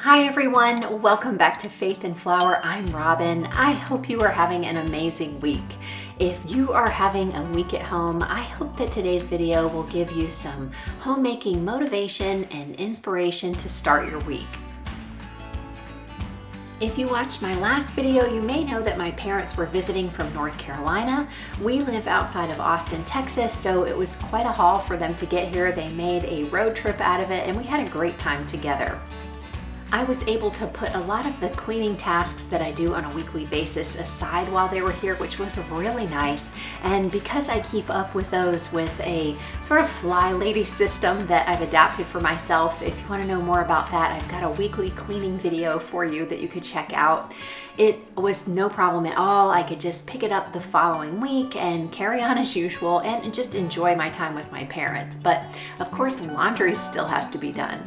Hi everyone, welcome back to Faith and Flour. I'm Robin. I hope you are having an amazing week. If you are having a week at home, I hope that today's video will give you some homemaking motivation and inspiration to start your week. If you watched my last video, you may know that my parents were visiting from North Carolina. We live outside of Austin, Texas, so it was quite a haul for them to get here. They made a road trip out of it and we had a great time together. I was able to put a lot of the cleaning tasks that I do on a weekly basis aside while they were here, which was really nice. And because I keep up with those with a sort of fly lady system that I've adapted for myself, if you want to know more about that, I've got a weekly cleaning video for you that you could check out. It was no problem at all. I could just pick it up the following week and carry on as usual and just enjoy my time with my parents. But of course, laundry still has to be done.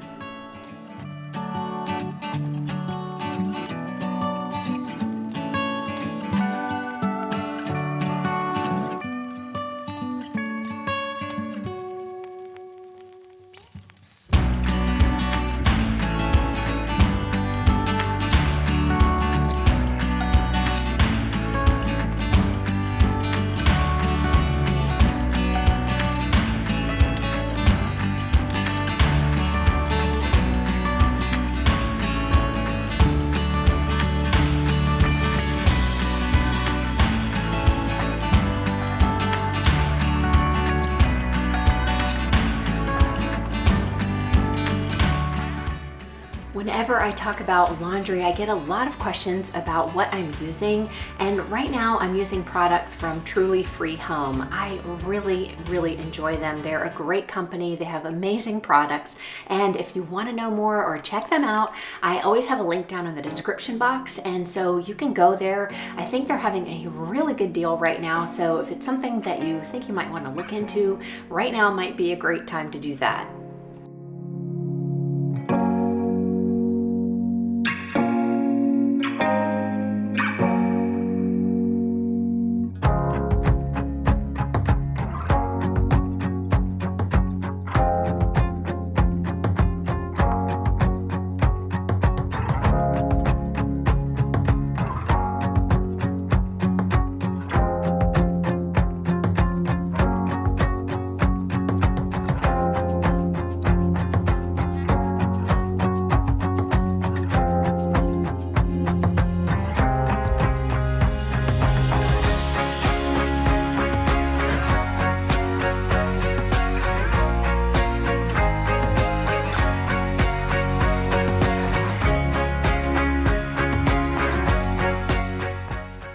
Whenever I talk about laundry, I get a lot of questions about what I'm using, and right now I'm using products from Truly Free Home. I really enjoy them. They're a great company. They have amazing products, and if you want to know more or check them out, I always have a link down in the description box, and so you can go there. I think they're having a really good deal right now, so if it's something that you think you might want to look into, right now might be a great time to do that.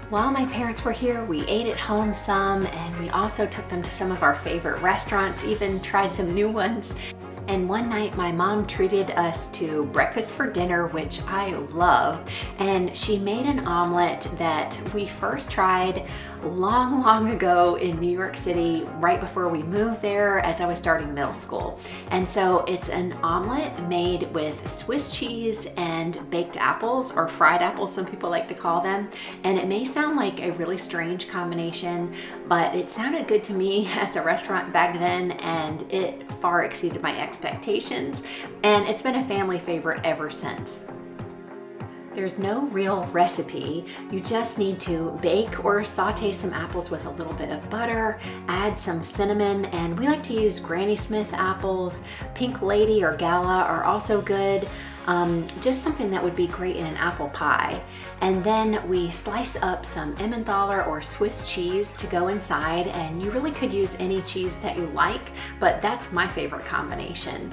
While my parents were here, we ate at home some, and we also took them to some of our favorite restaurants, even tried some new ones. And one night my mom treated us to breakfast for dinner, which I love, and she made an omelet that we first tried long ago in New York City, right before we moved there as I was starting middle school. And so it's an omelet made with Swiss cheese and baked apples, or fried apples, some people like to call them. And it may sound like a really strange combination, but it sounded good to me at the restaurant back then, and it far exceeded my expectations. And it's been a family favorite ever since. There's no real recipe. You just need to bake or saute some apples with a little bit of butter, add some cinnamon, and we like to use Granny Smith apples. Pink Lady or Gala are also good. Just something that would be great in an apple pie. And then we slice up some Emmentaler or Swiss cheese to go inside, and you really could use any cheese that you like, but that's my favorite combination.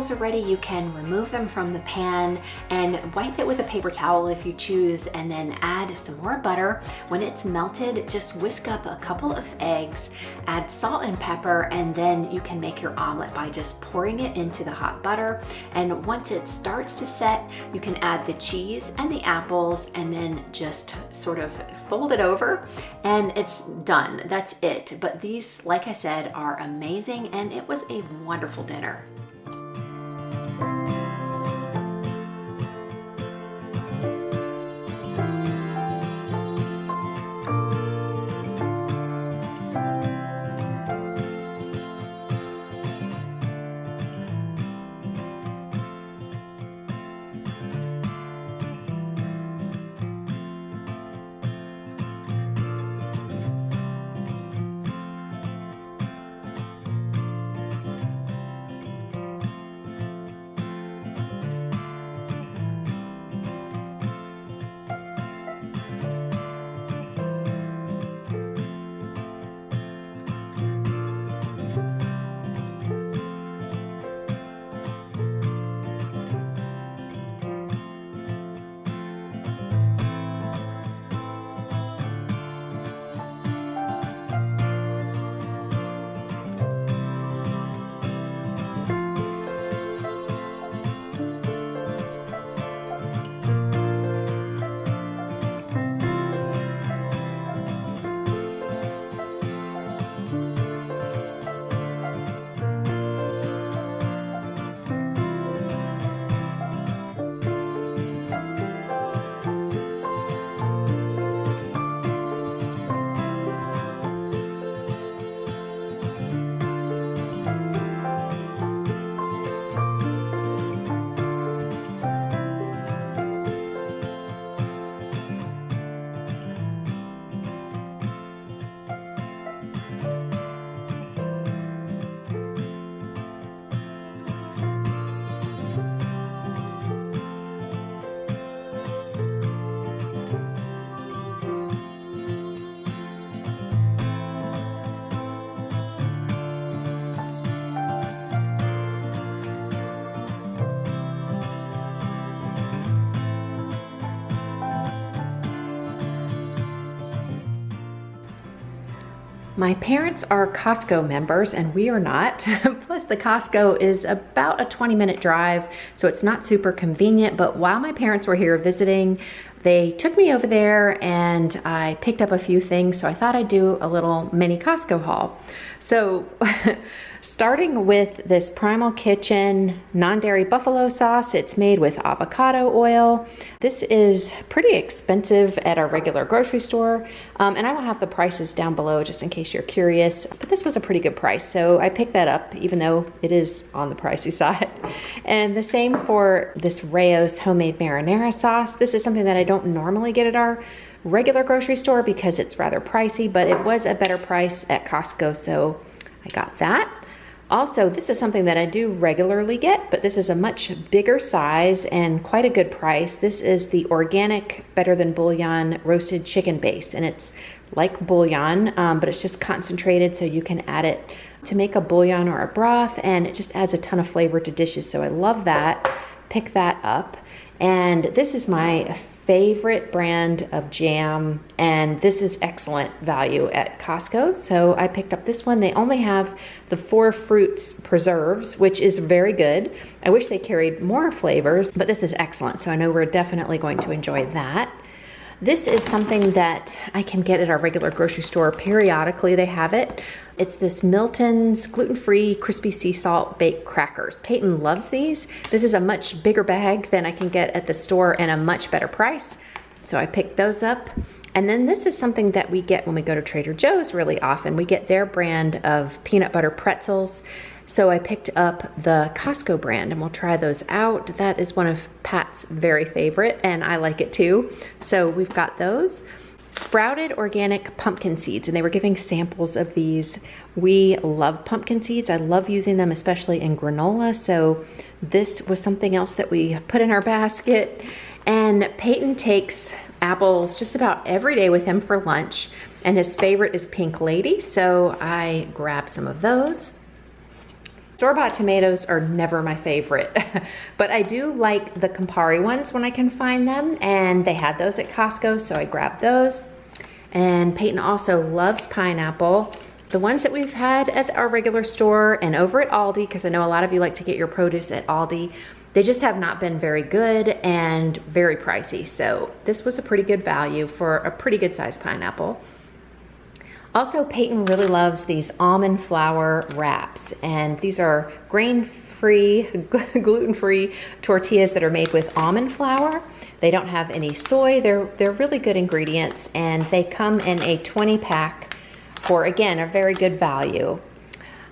apples are ready, you can remove them from the pan and wipe it with a paper towel if you choose, and then add some more butter. When it's melted, just whisk up a couple of eggs, add salt and pepper, and then you can make your omelet by just pouring it into the hot butter. And once it starts to set, you can add the cheese and the apples and then just sort of fold it over and it's done. That's it. But these, like I said, are amazing, and it was a wonderful dinner. My parents are Costco members and we are not. Plus the Costco is about a 20-minute drive, so it's not super convenient. But while my parents were here visiting, they took me over there and I picked up a few things. So I thought I'd do a little mini Costco haul. So starting with this Primal Kitchen non-dairy buffalo sauce. It's made with avocado oil. This is pretty expensive at our regular grocery store. And I will have the prices down below just in case you're curious. But this was a pretty good price, so I picked that up even though it is on the pricey side. And the same for this Rao's homemade marinara sauce. This is something that I don't normally get at our regular grocery store because it's rather pricey, but it was a better price at Costco, so I got that. Also, this is something that I do regularly get, but this is a much bigger size and quite a good price. This is the organic Better Than Bouillon roasted chicken base, and it's like bouillon, but it's just concentrated, so you can add it to make a bouillon or a broth, and it just adds a ton of flavor to dishes, so I love that. Pick that up. And this is my favorite brand of jam, and this is excellent value at Costco, so I picked up this one. They only have the 4 fruits preserves, which is very good. I wish they carried more flavors, but this is excellent, so I know we're definitely going to enjoy that. This is something that I can get at our regular grocery store. Periodically they have it. It's this Milton's gluten-free crispy sea salt baked crackers. Peyton loves these. This is a much bigger bag than I can get at the store and a much better price. So I picked those up. And then this is something that we get when we go to Trader Joe's really often. We get their brand of peanut butter pretzels. So I picked up the Costco brand and we'll try those out. That is one of Pat's very favorite and I like it too. So we've got those. Sprouted organic pumpkin seeds, and they were giving samples of these. We love pumpkin seeds. I love using them, especially in granola. So this was something else that we put in our basket. And Peyton takes apples just about every day with him for lunch, and his favorite is Pink Lady. So I grabbed some of those. Store-bought tomatoes are never my favorite, but I do like the Campari ones when I can find them, and they had those at Costco, so I grabbed those. And Peyton also loves pineapple. The ones that we've had at our regular store and over at Aldi, because I know a lot of you like to get your produce at Aldi, they just have not been very good and very pricey. So this was a pretty good value for a pretty good sized pineapple. Also, Peyton really loves these almond flour wraps, and these are grain-free, gluten-free tortillas that are made with almond flour. They don't have any soy. They're really good ingredients, and they come in a 20-pack for, again, a very good value.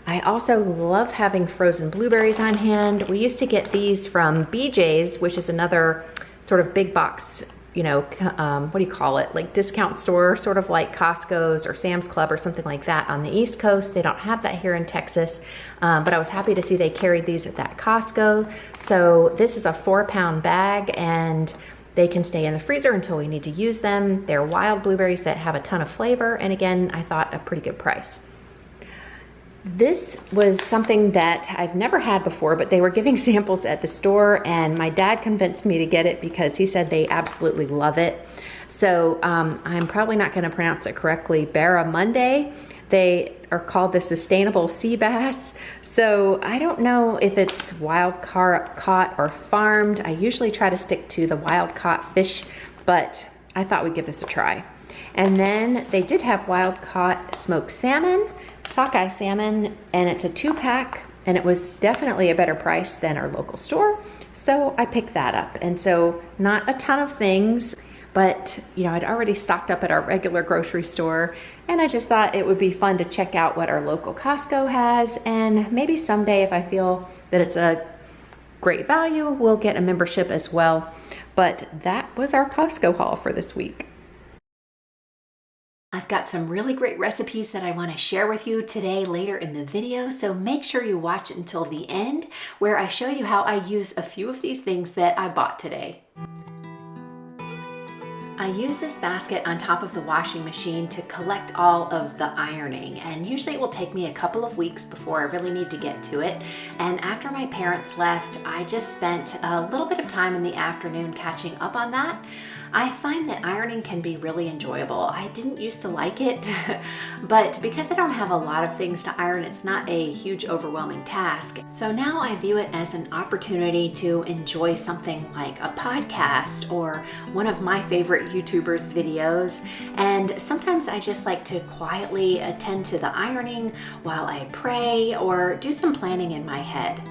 I also love having frozen blueberries on hand. We used to get these from BJ's, which is another sort of big box, you know, what do you call it? Like discount store, sort of like Costco's or Sam's Club or something like that on the East Coast. They don't have that here in Texas, but I was happy to see they carried these at that Costco. So this is a 4-pound bag, and they can stay in the freezer until we need to use them. They're wild blueberries that have a ton of flavor, and again, I thought a pretty good price. This was something that I've never had before, but they were giving samples at the store, and my dad convinced me to get it because he said they absolutely love it. So I'm probably not going to pronounce it correctly. Barramundi. They are called the sustainable sea bass. So I don't know if it's wild caught or farmed. I usually try to stick to the wild caught fish, but I thought we'd give this a try. And then they did have wild caught smoked salmon, sockeye salmon, and it's a 2-pack, and it was definitely a better price than our local store. So I picked that up. And so not a ton of things, but you know, I'd already stocked up at our regular grocery store, and I just thought it would be fun to check out what our local Costco has, and maybe someday if I feel that it's a great value, we'll get a membership as well. But that was our Costco haul for this week. I've got some really great recipes that I want to share with you today later in the video, so make sure you watch until the end where I show you how I use a few of these things that I bought today. I use this basket on top of the washing machine to collect all of the ironing, and usually it will take me a couple of weeks before I really need to get to it. And after my parents left, I just spent a little bit of time in the afternoon catching up on that. I find that ironing can be really enjoyable. I didn't used to like it, but because I don't have a lot of things to iron, it's not a huge overwhelming task. So now I view it as an opportunity to enjoy something like a podcast or one of my favorite YouTubers' videos. And sometimes I just like to quietly attend to the ironing while I pray or do some planning in my head.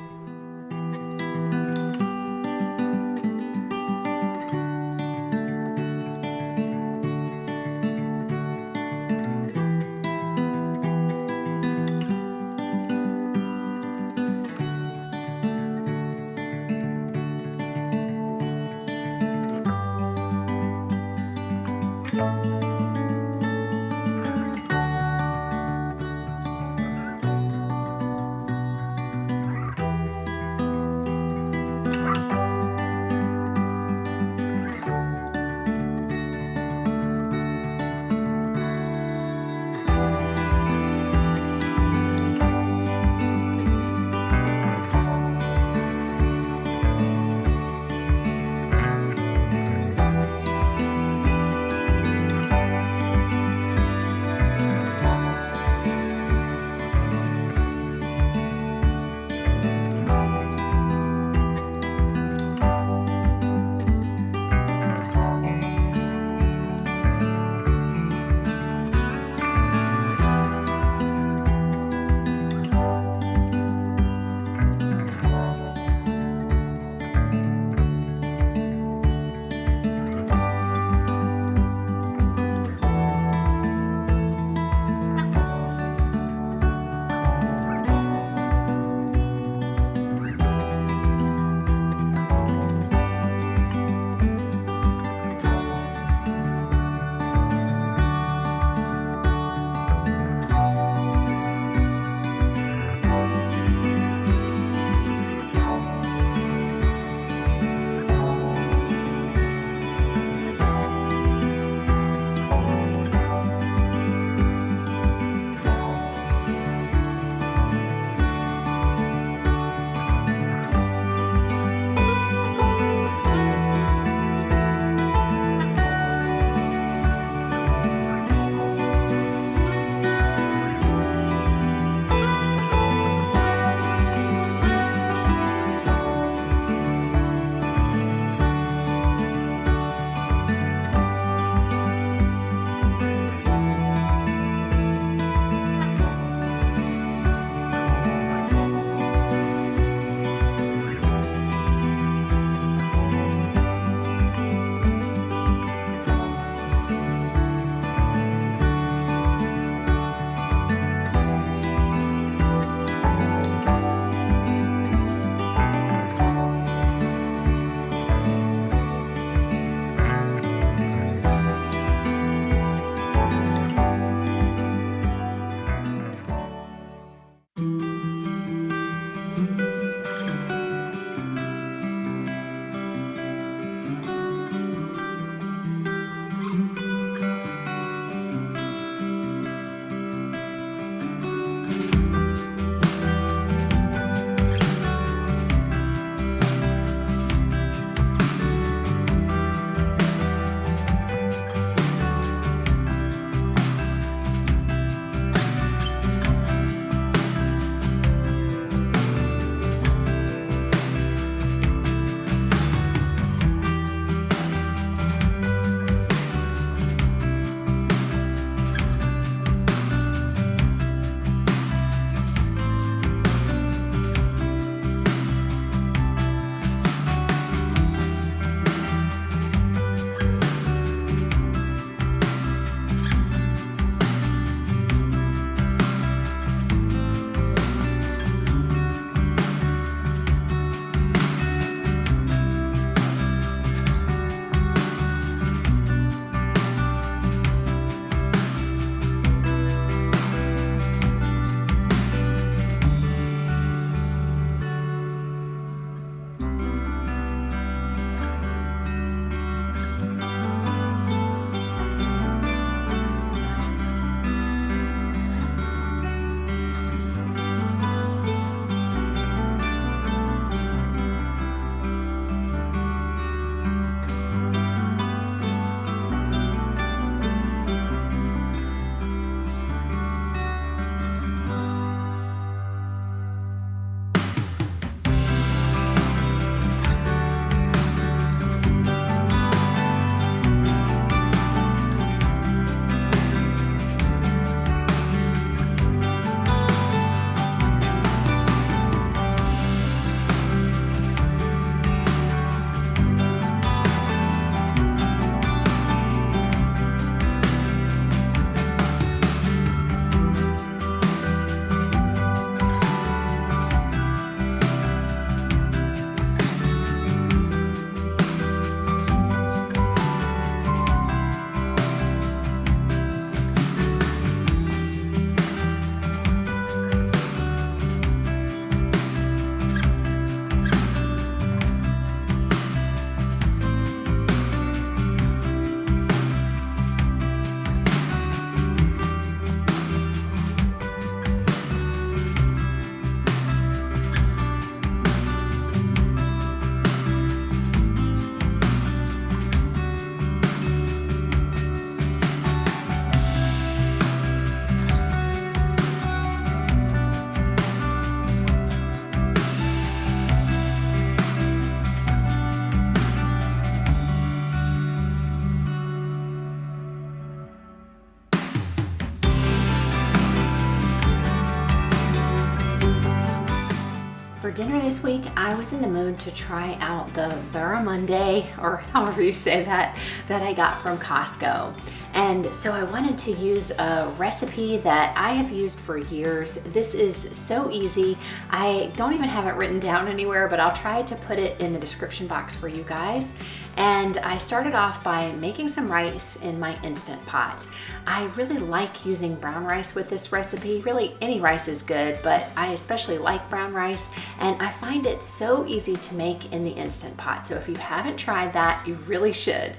For dinner this week, I was in the mood to try out the Barramundi, or however you say that I got from Costco. And so I wanted to use a recipe that I have used for years. This is so easy. I don't even have it written down anywhere, but I'll try to put it in the description box for you guys. And I started off by making some rice in my Instant Pot. I really like using brown rice with this recipe. Really, any rice is good, but I especially like brown rice, and I find it so easy to make in the Instant Pot. So if you haven't tried that, you really should.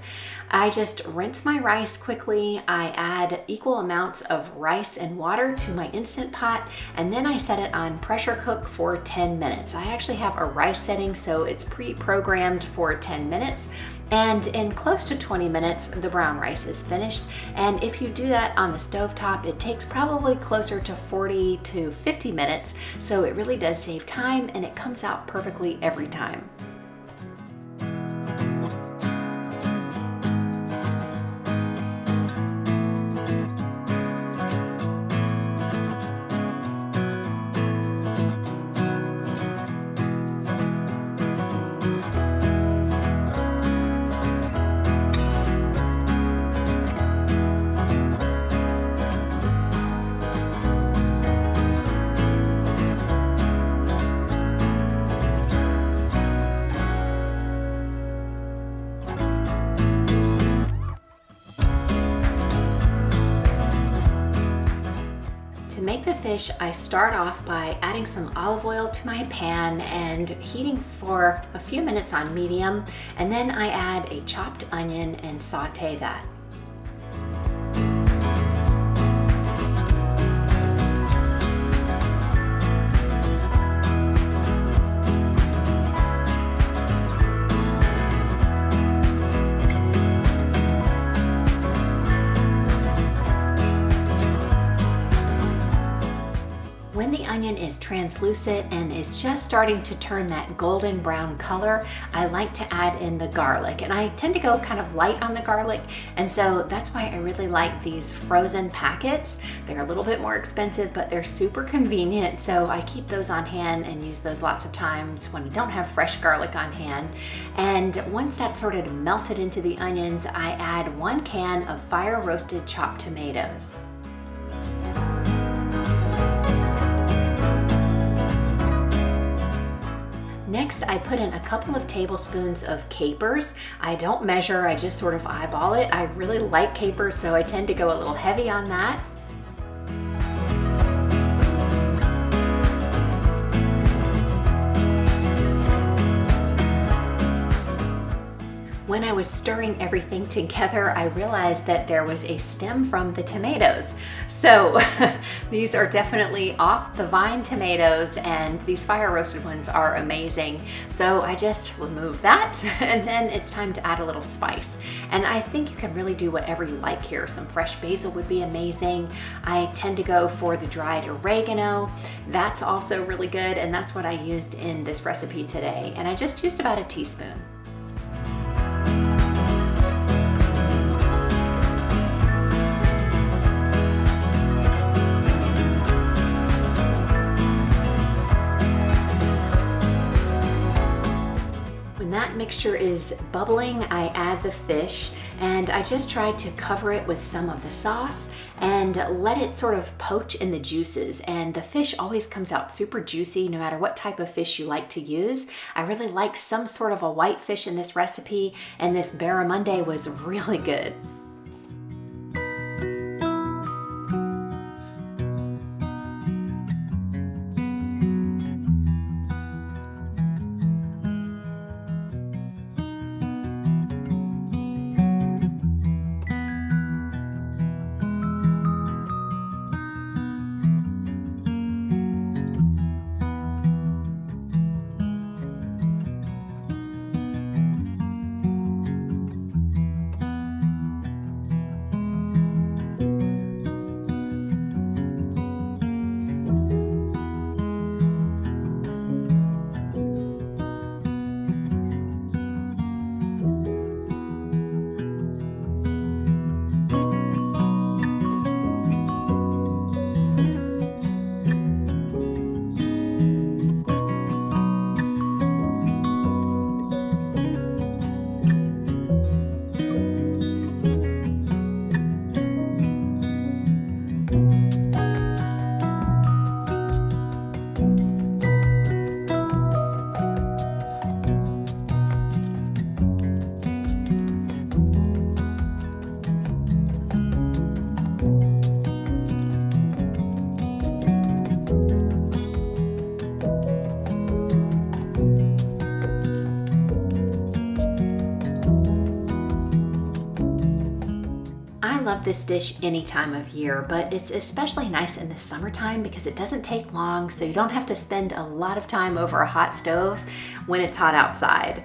I just rinse my rice quickly. I add equal amounts of rice and water to my Instant Pot, and then I set it on pressure cook for 10 minutes. I actually have a rice setting, so it's pre-programmed for 10 minutes. And in close to 20 minutes, the brown rice is finished. And if you do that on the stovetop, it takes probably closer to 40 to 50 minutes. So it really does save time, and it comes out perfectly every time. To make the fish, I start off by adding some olive oil to my pan and heating for a few minutes on medium, and then I add a chopped onion and saute that. When the onion is translucent and is just starting to turn that golden brown color, I like to add in the garlic. And I tend to go kind of light on the garlic, and so that's why I really like these frozen packets. They're a little bit more expensive, but they're super convenient, so I keep those on hand and use those lots of times when I don't have fresh garlic on hand. And once that's sort of melted into the onions, I add 1 can of fire roasted chopped tomatoes. Next, I put in a couple of tablespoons of capers. I don't measure, I just sort of eyeball it. I really like capers, so I tend to go a little heavy on that. When I was stirring everything together, I realized that there was a stem from the tomatoes. So these are definitely off the vine tomatoes, and these fire roasted ones are amazing. So I just remove that, and then it's time to add a little spice. And I think you can really do whatever you like here. Some fresh basil would be amazing. I tend to go for the dried oregano. That's also really good, and that's what I used in this recipe today. And I just used about a teaspoon. That mixture is bubbling, I add the fish, and I just try to cover it with some of the sauce and let it sort of poach in the juices. And the fish always comes out super juicy no matter what type of fish you like to use. I really like some sort of a white fish in this recipe, and this barramundi was really good. I love this dish any time of year, but it's especially nice in the summertime because it doesn't take long, so you don't have to spend a lot of time over a hot stove when it's hot outside.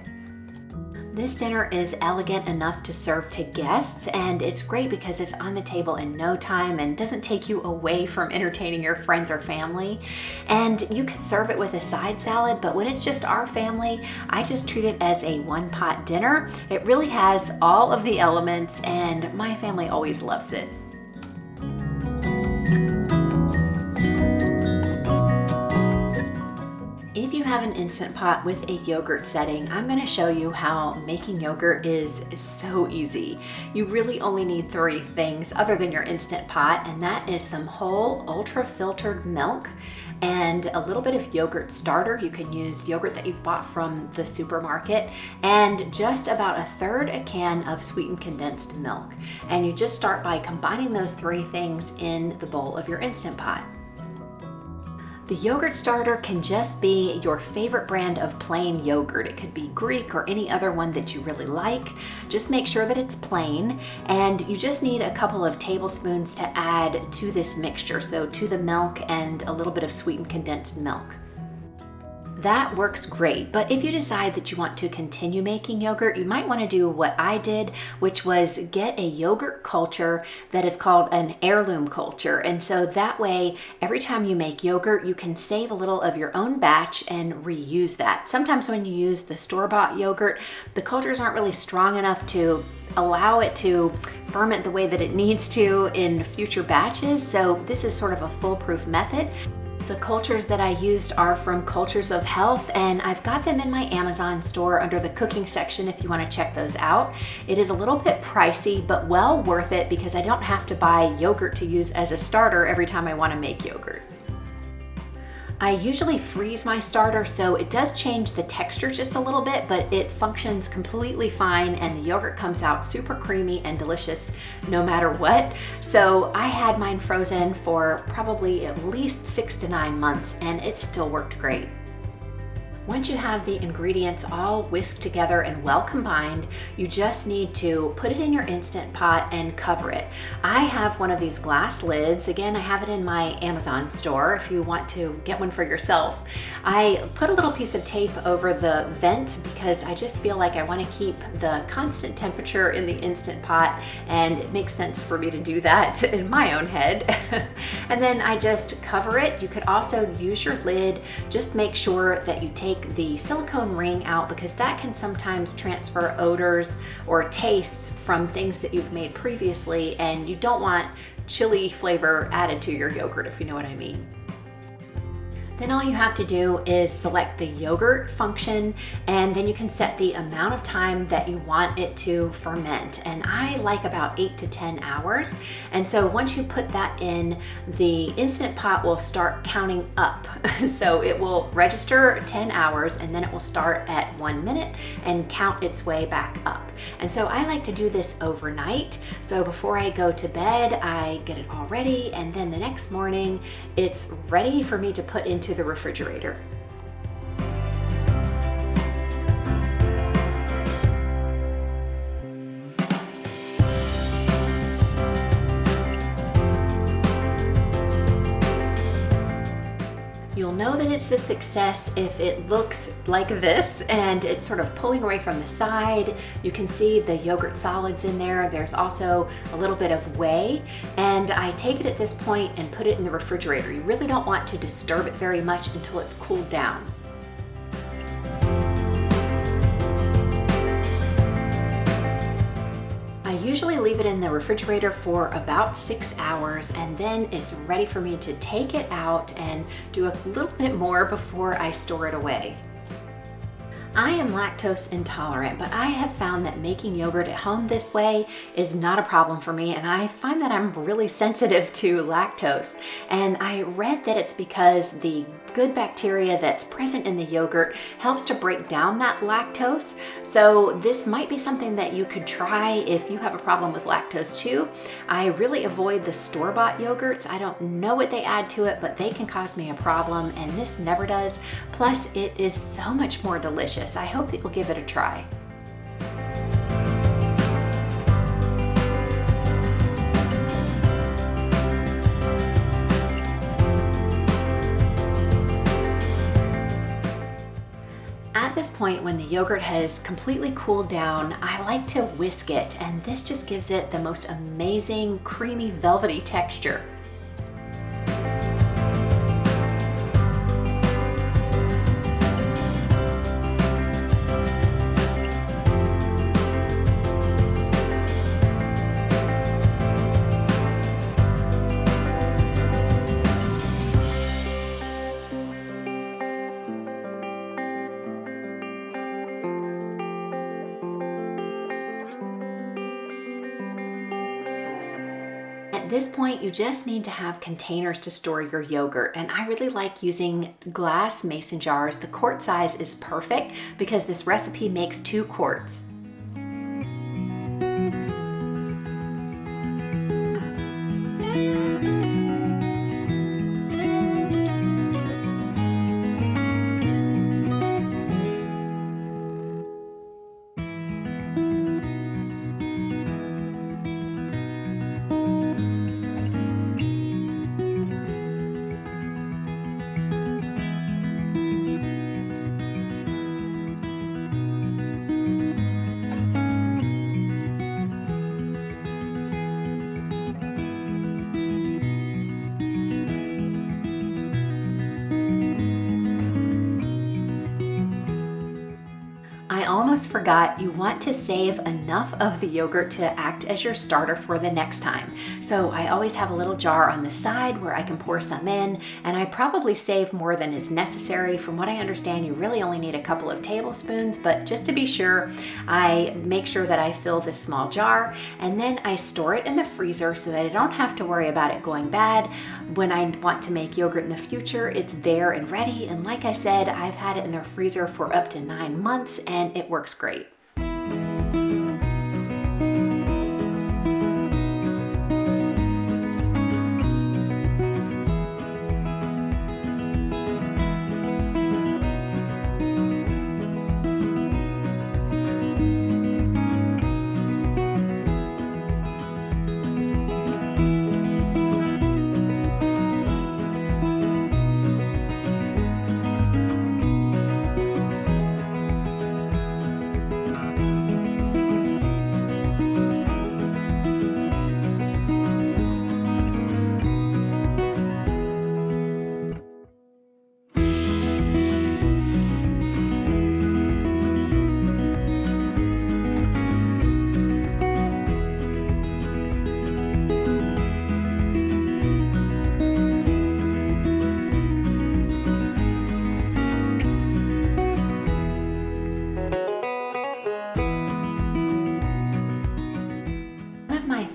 This dinner is elegant enough to serve to guests, and it's great because it's on the table in no time and doesn't take you away from entertaining your friends or family. And you could serve it with a side salad, but when it's just our family, I just treat it as a one-pot dinner. It really has all of the elements, and my family always loves it. If you have an Instant Pot with a yogurt setting, I'm going to show you how making yogurt is so easy. You really only need 3 things other than your Instant Pot, and that is some whole ultra filtered milk and a little bit of yogurt starter. You can use yogurt that you've bought from the supermarket, and just about 1/3 a can of sweetened condensed milk. And you just start by combining those 3 things in the bowl of your Instant Pot. The yogurt starter can just be your favorite brand of plain yogurt. It could be Greek or any other one that you really like. Just make sure that it's plain, and you just need a couple of tablespoons to add to this mixture, so to the milk and a little bit of sweetened condensed milk. That works great, but if you decide that you want to continue making yogurt, you might want to do what I did, which was get a yogurt culture that is called an heirloom culture. And so that way, every time you make yogurt, you can save a little of your own batch and reuse that. Sometimes when you use the store-bought yogurt, the cultures aren't really strong enough to allow it to ferment the way that it needs to in future batches. So this is sort of a foolproof method. The cultures that I used are from Cultures of Health, and I've got them in my Amazon store under the cooking section if you want to check those out. It is a little bit pricey, but well worth it because I don't have to buy yogurt to use as a starter every time I want to make yogurt. I usually freeze my starter, so it does change the texture just a little bit, but it functions completely fine, and the yogurt comes out super creamy and delicious no matter what. So I had mine frozen for probably at least 6 to 9 months, and it still worked great. Once you have the ingredients all whisked together and well combined, you just need to put it in your Instant Pot and cover it. I have one of these glass lids. Again, I have it in my Amazon store if you want to get one for yourself. I put a little piece of tape over the vent because I just feel like I want to keep the constant temperature in the Instant Pot, and it makes sense for me to do that in my own head. And then I just cover it. You could also use your lid. Just make sure that you take the silicone ring out because that can sometimes transfer odors or tastes from things that you've made previously, and you don't want chili flavor added to your yogurt, if you know what I mean. Then all you have to do is select the yogurt function, and then you can set the amount of time that you want it to ferment. And I like about 8 to 10 hours. And so once you put that in, the Instant Pot will start counting up. So it will register 10 hours, and then it will start at 1 minute and count its way back up. And so I like to do this overnight. So before I go to bed, I get it all ready, and then the next morning it's ready for me to put into the refrigerator. You'll know that it's a success if it looks like this and it's sort of pulling away from the side. You can see the yogurt solids in there. There's also a little bit of whey, and I take it at this point and put it in the refrigerator. You really don't want to disturb it very much until it's cooled down. I usually leave it in the refrigerator for about 6 hours, and then it's ready for me to take it out and do a little bit more before I store it away. I am lactose intolerant, but I have found that making yogurt at home this way is not a problem for me, and I find that I'm really sensitive to lactose. And I read that it's because the good bacteria that's present in the yogurt helps to break down that lactose. So this might be something that you could try if you have a problem with lactose too. I really avoid the store-bought yogurts. I don't know what they add to it, but they can cause me a problem, and this never does. Plus, it is so much more delicious. I hope that you'll give it a try. At this point, when the yogurt has completely cooled down, I like to whisk it, and this just gives it the most amazing, creamy, velvety texture. At this point, you just need to have containers to store your yogurt, and I really like using glass mason jars. The quart size is perfect because this recipe makes 2 quarts. I almost forgot, you want to save enough of the yogurt to act as your starter for the next time. So I always have a little jar on the side where I can pour some in, and I probably save more than is necessary. From what I understand, you really only need a couple of tablespoons, but just to be sure, I make sure that I fill this small jar, and then I store it in the freezer so that I don't have to worry about it going bad. When I want to make yogurt in the future, it's there and ready, and like I said, I've had it in the freezer for up to 9 months, and it works great.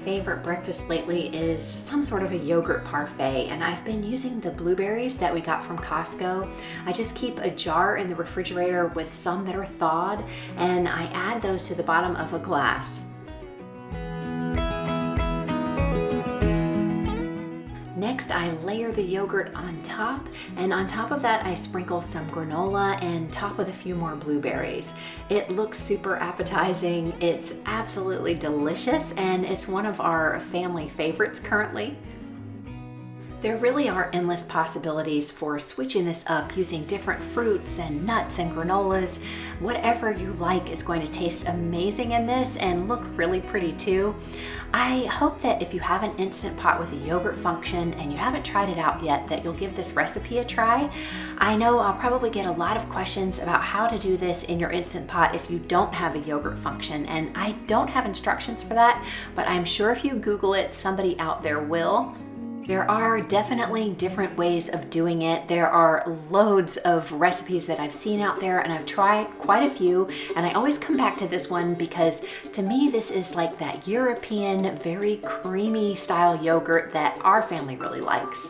Favorite breakfast lately is some sort of a yogurt parfait, and I've been using the blueberries that we got from Costco. I just keep a jar in the refrigerator with some that are thawed, and I add those to the bottom of a glass. Next, I layer the yogurt on top, and on top of that, I sprinkle some granola and top with a few more blueberries. It looks super appetizing, it's absolutely delicious, and it's one of our family favorites currently. There really are endless possibilities for switching this up using different fruits and nuts and granolas. Whatever you like is going to taste amazing in this and look really pretty too. I hope that if you have an Instant Pot with a yogurt function and you haven't tried it out yet, that you'll give this recipe a try. I know I'll probably get a lot of questions about how to do this in your Instant Pot if you don't have a yogurt function, and I don't have instructions for that, but I'm sure if you Google it, somebody out there will. There are definitely different ways of doing it. There are loads of recipes that I've seen out there, and I've tried quite a few, and I always come back to this one because to me this is like that European, very creamy style yogurt that our family really likes.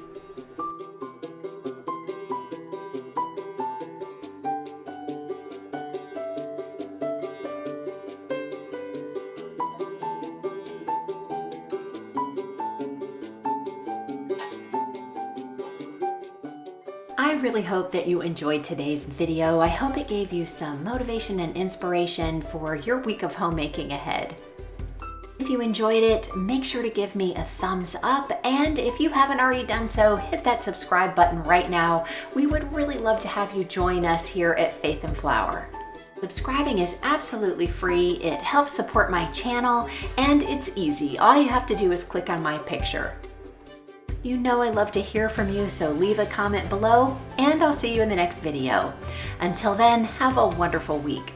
I really hope that you enjoyed today's video. I hope it gave you some motivation and inspiration for your week of homemaking ahead. If you enjoyed it, make sure to give me a thumbs up, and if you haven't already done so, hit that subscribe button right now. We would really love to have you join us here at Faith and Flour. Subscribing is absolutely free, it helps support my channel, and it's easy. All you have to do is click on my picture. You know I love to hear from you, so leave a comment below, and I'll see you in the next video. Until then, have a wonderful week.